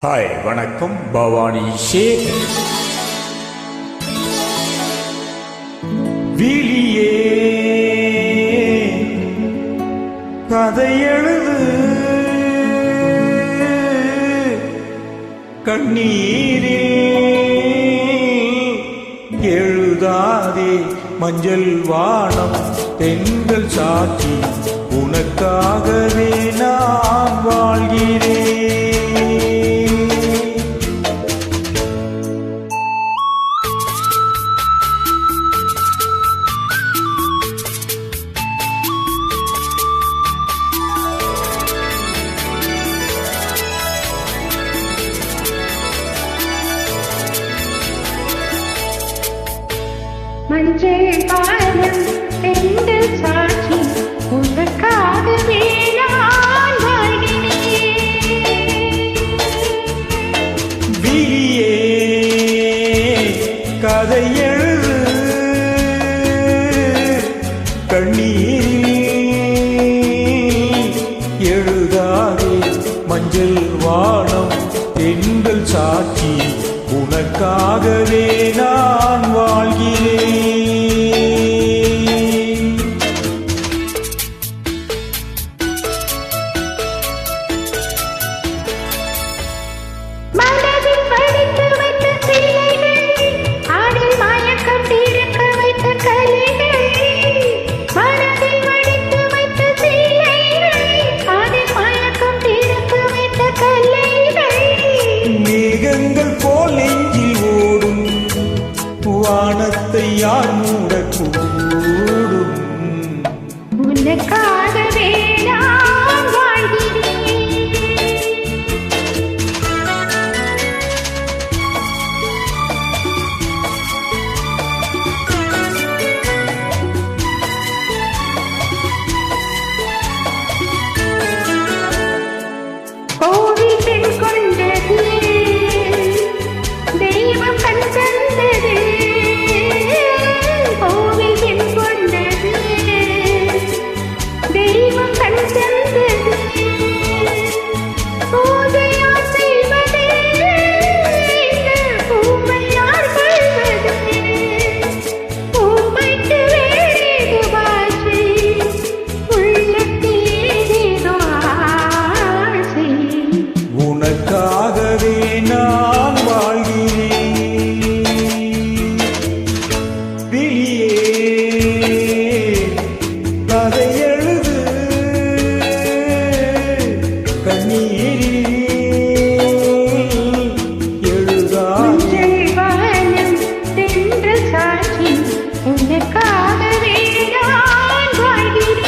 Hi வணக்கம். பவானி ஷேக். விழியே கதை எழுது, கண்ணீரில் எழுதாதே மஞ்சள் வானம் தென்றல் சாட்சி, உனக்காகவே நான் வாழ்கிறேன். மஞ்சள் வானம் தென்றல் சாட்சி, உனக்காகவே நான் வாழ்கிறேன். விழியே கதை எழுது, கண்ணீரில் எழுதாதே மஞ்சள் வானம் தென்றல் சாட்சி, உனக்காகவே நான் வாழ்கிறேன். மனதில் படித்து வைத்த சிலைகள், அதில் மயக்கம் தீர்க்க வைத்த கலைகள். மனதில் படித்து வைத்த சிலைகள், அதில் மயக்கம் தீர்க்க வைத்த கலைகள். மேகங்கள் போல் நெஞ்சில் ஓடும் வானத்தை யார் மூடக்கூடும்? உனக்காகவே நான் வாழ்கிறேன். கோவில் பெண் கொண்டது, தெய்வம் கண் தந்தது. கோவில் பெண் கொண்டது, தெய்வம் கண் தந்தது. பூஜையார் செய்வது, இந்த பூவை யார் கொள்வது? பூமைக்கு வேறு பாஷை, உள்ளத்தில் ஏதேதோ ஆசை. உனக்காகவே நான் வாழ்கிறேன். விழியே கதை எழுது, கண்ணீரில் எழுதாதே. மஞ்சள் வானம் தென்றல் சாட்சி, உனக்காகவே நான் வாழ்கிறேன்.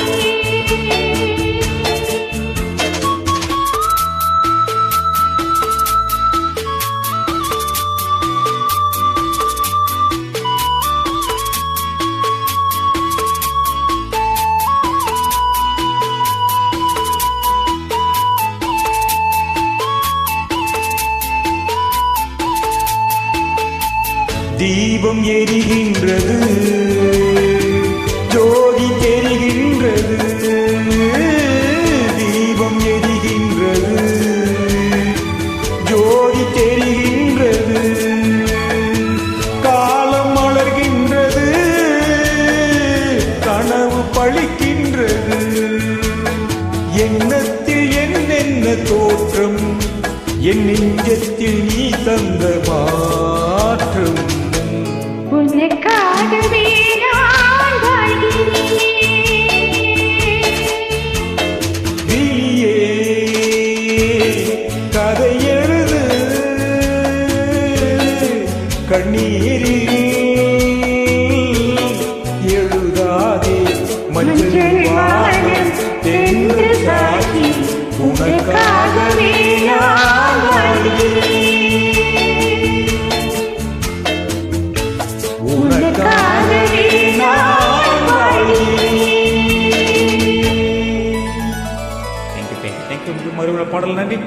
தீபம் எரிகின்றது, ஜோதி தெரிகின்றது. தீபம் எரிகின்றது, ஜோதி தெரிகின்றது. காலம் மலர்கின்றது, கனவு பழிக்கின்றது. எண்ணத்தில் என்னென்ன தோற்றம், என் நெஞ்சத்தில் நீ தந்த மாற்றம். உனக்காகவே நான் வாழ்கிறேன். விழியே கதை எழுது, கண்ணீரில் எழுதாதே மஞ்சள் வானம் தென்றல் சாட்சி, உனக்காகவே நான் வாழ்கிறேன். உனக்காகவே நான் வாழ்கிறேன். தேங்க்யூ. மறுபடியும் பாடல். நன்றி.